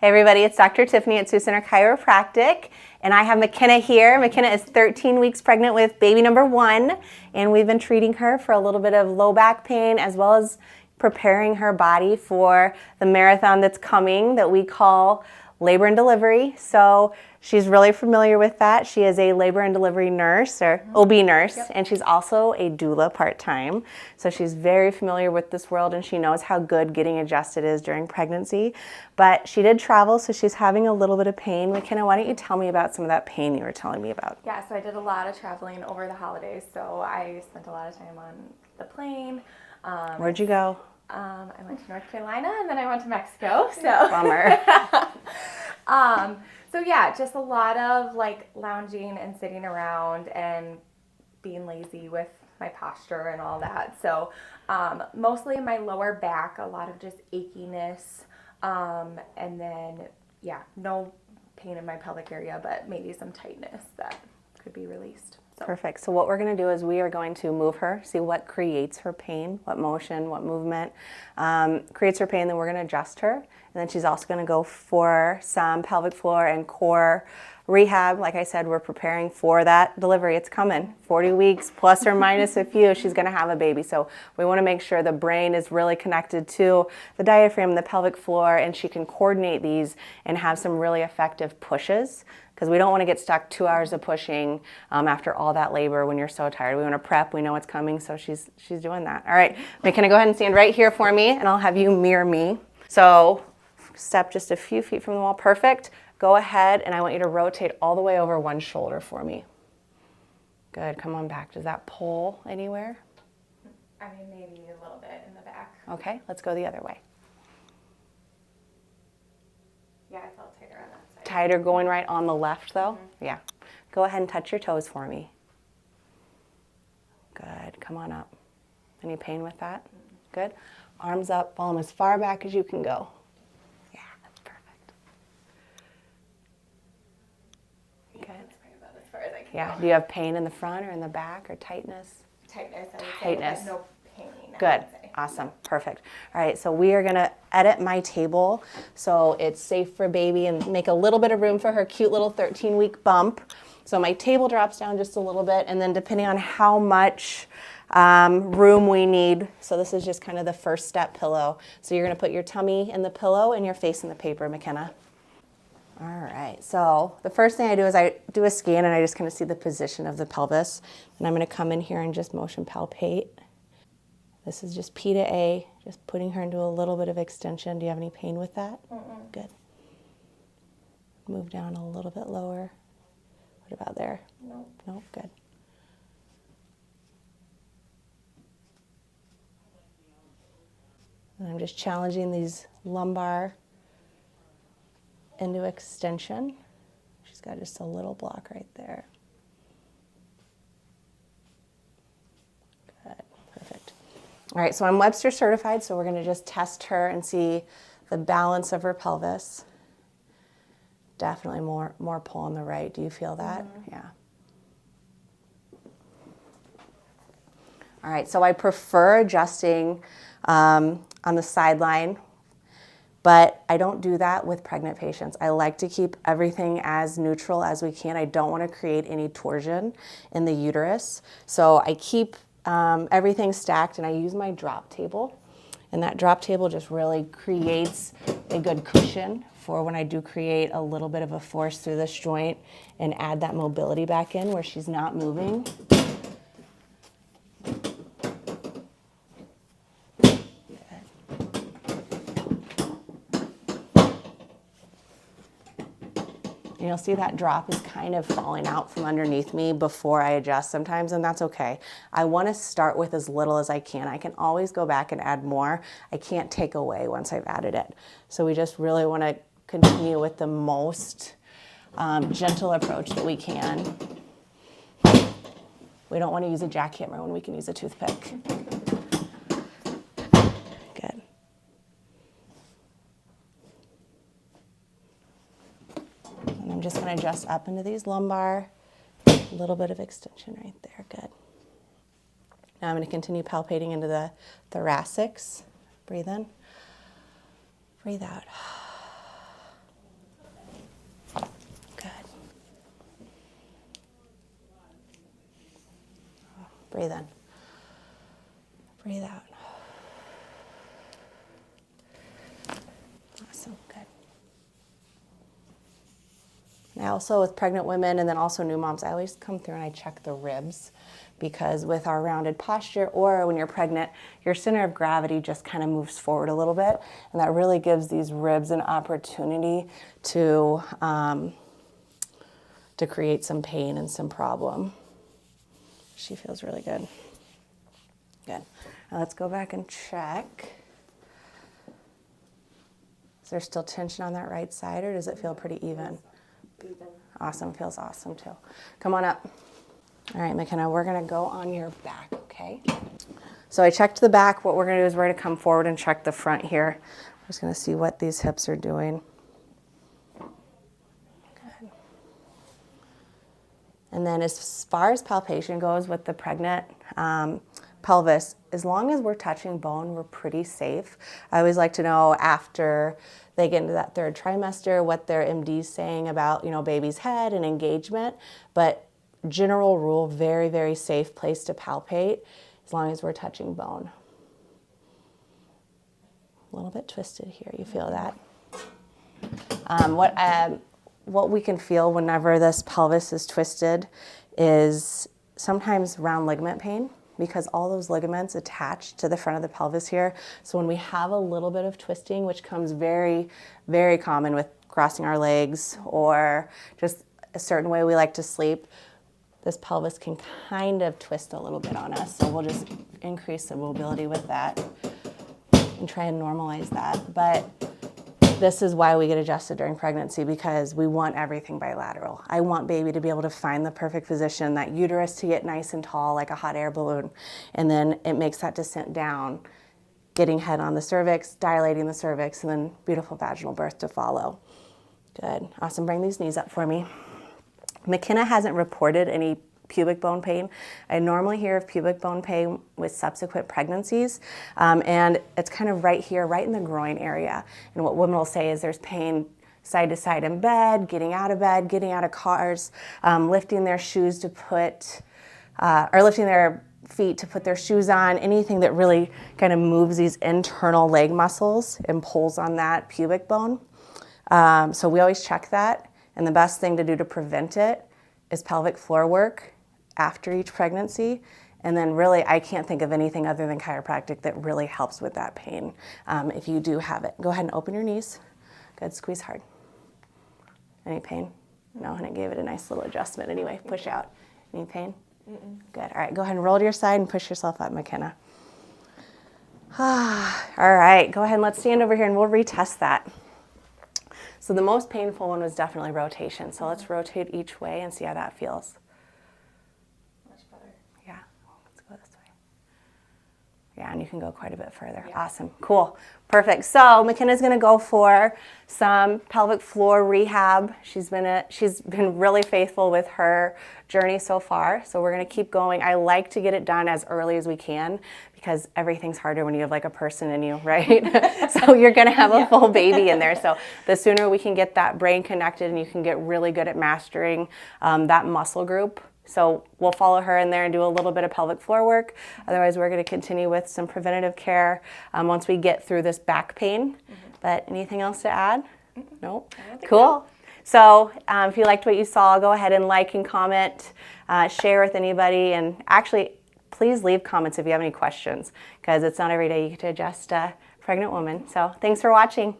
Hey everybody, it's Dr. Tiffany at Sioux Chiropractic, and I have Makenna here. Makenna is 13 weeks pregnant with baby number 1, and we've been treating her for a little bit of low back pain as well as preparing her body for the marathon that's coming that we call labor and delivery. So she's really familiar with that. She is a labor and delivery nurse, or OB nurse, and she's also a doula part-time. So she's very familiar with this world, and she knows how good getting adjusted is during pregnancy. But she did travel, so she's having a little bit of pain. Makenna, why don't you tell me about some of that pain you were telling me about? Yeah, so I did a lot of traveling over the holidays, so I spent a lot of time on the plane. Where'd you go? I went to North Carolina, and then I went to Mexico. So Bummer. So yeah, just a lot of like lounging and sitting around and being lazy with my posture and all that. So mostly my lower back, a lot of just achiness, and then yeah, no pain in my pelvic area, but maybe some tightness that could be released. So. Perfect. So what we're going to do is we are going to move her, see what creates her pain, what motion, what movement creates her pain, then we're going to adjust her. And then she's also going to go for some pelvic floor and core rehab. Like I said, we're preparing for that delivery. It's coming. 40 weeks plus or minus a few, she's going to have a baby. So we want to make sure the brain is really connected to the diaphragm, the pelvic floor, and she can coordinate these and have some really effective pushes. Because we don't want to get stuck 2 hours of pushing after all that labor when you're so tired. We want to prep. We know what's coming, so she's doing that. All right, Makenna, go ahead and stand right here for me, and I'll have you mirror me. So step just a few feet from the wall. Perfect. Go ahead, and I want you to rotate all the way over one shoulder for me. Good. Come on back. Does that pull anywhere? I mean, maybe a little bit in the back. Okay, let's go the other way. Yeah, I felt tighter on that side. Tighter going right on the left, though? Mm-hmm. Yeah. Go ahead and touch your toes for me. Good. Come on up. Any pain with that? Mm-hmm. Good. Arms up. Follow them as far back as you can go. Yeah, that's perfect. Good. That's probably about as far as I can Yeah. go. Do you have pain in the front or in the back or tightness? Tightness, I would Tightness. say, but no pain. Good. Awesome. Perfect. All right, so we are going to edit my table so it's safe for baby and make a little bit of room for her cute little 13-week bump. So my table drops down just a little bit, and then depending on how much room we need, so this is just kind of the first step pillow. So you're going to put your tummy in the pillow and your face in the paper, Makenna. All right, so the first thing I do is I do a scan, and I just kind of see the position of the pelvis. And I'm going to come in here and just motion palpate. This is just P to A, just putting her into a little bit of extension. Do you have any pain with that? Mm-mm. Good. Move down a little bit lower. What about there? Nope. Nope, good. And I'm just challenging these lumbar into extension. She's got just a little block right there. Good, perfect. All right, so I'm Webster certified, so we're going to just test her and see the balance of her pelvis. Definitely more pull on the right. Do you feel that? Mm-hmm. Yeah. All right, so I prefer adjusting on the sideline, but I don't do that with pregnant patients. I like to keep everything as neutral as we can. I don't want to create any torsion in the uterus. So I keep everything stacked, and I use my drop table. And that drop table just really creates a good cushion for when I do create a little bit of a force through this joint and add that mobility back in where she's not moving. And you'll see that drop is kind of falling out from underneath me before I adjust sometimes, and that's okay. I want to start with as little as I can. I can always go back and add more. I can't take away once I've added it. So we just really want to continue with the most gentle approach that we can. We don't want to use a jackhammer when we can use a toothpick. Good. And I'm just going to adjust up into these lumbar. A little bit of extension right there. Good. Now I'm going to continue palpating into the thoracics. Breathe in. Breathe out. Breathe in. Breathe out. Awesome, good. And I also, with pregnant women and then also new moms, I always come through and I check the ribs, because with our rounded posture, or when you're pregnant, your center of gravity just kind of moves forward a little bit, and that really gives these ribs an opportunity to create some pain and some problem. She feels really good. Good. Now let's go back and check. Is there still tension on that right side, or does it feel pretty even? Even. Awesome, feels awesome too. Come on up. All right, Makenna, we're gonna go on your back, okay? So I checked the back. What we're gonna do is we're gonna come forward and check the front here. I'm just gonna see what these hips are doing. Good. And then as far as palpation goes with the pregnant pelvis, as long as we're touching bone, we're pretty safe. I always like to know after they get into that third trimester what their MD's saying about, baby's head and engagement. But general rule, very, very safe place to palpate as long as we're touching bone. A little bit twisted here, you feel that? What we can feel whenever this pelvis is twisted is sometimes round ligament pain, because all those ligaments attach to the front of the pelvis here. So when we have a little bit of twisting, which comes very, very common with crossing our legs or just a certain way we like to sleep, this pelvis can kind of twist a little bit on us. So we'll just increase the mobility with that and try and normalize that. But this is why we get adjusted during pregnancy, because we want everything bilateral. I want baby to be able to find the perfect position, that uterus to get nice and tall like a hot air balloon, and then it makes that descent down, getting head on the cervix, dilating the cervix, and then beautiful vaginal birth to follow. Good, awesome. Bring these knees up for me. Makenna hasn't reported any pubic bone pain. I normally hear of pubic bone pain with subsequent pregnancies, and it's kind of right here, right in the groin area. And what women will say is there's pain side to side in bed, getting out of cars, lifting their shoes to put, or lifting their feet to put their shoes on, anything that really kind of moves these internal leg muscles and pulls on that pubic bone. So we always check that, and the best thing to do to prevent it is pelvic floor work after each pregnancy. And then really, I can't think of anything other than chiropractic that really helps with that pain. If you do have it, go ahead and open your knees. Good, squeeze hard. Any pain? No, and it gave it a nice little adjustment anyway. Push out. Any pain? Mm-mm. Good, all right, go ahead and roll to your side and push yourself up, Makenna. All right, go ahead and let's stand over here and we'll retest that. So the most painful one was definitely rotation. So let's rotate each way and see how that feels. Much better. Yeah, let's go this way. Yeah, and you can go quite a bit further. Yeah. Awesome, cool, perfect. So Makenna's gonna go for some pelvic floor rehab. She's been really faithful with her journey so far. So we're gonna keep going. I like to get it done as early as we can, because everything's harder when you have like a person in you, right? So you're gonna have a full baby in there. So the sooner we can get that brain connected and you can get really good at mastering that muscle group. So we'll follow her in there and do a little bit of pelvic floor work. Otherwise, we're gonna continue with some preventative care once we get through this back pain. Mm-hmm. But anything else to add? Mm-mm. Nope. Cool. So if you liked what you saw, go ahead and like and comment, share with anybody, and actually, please leave comments if you have any questions, because it's not every day you get to adjust a pregnant woman. So thanks for watching.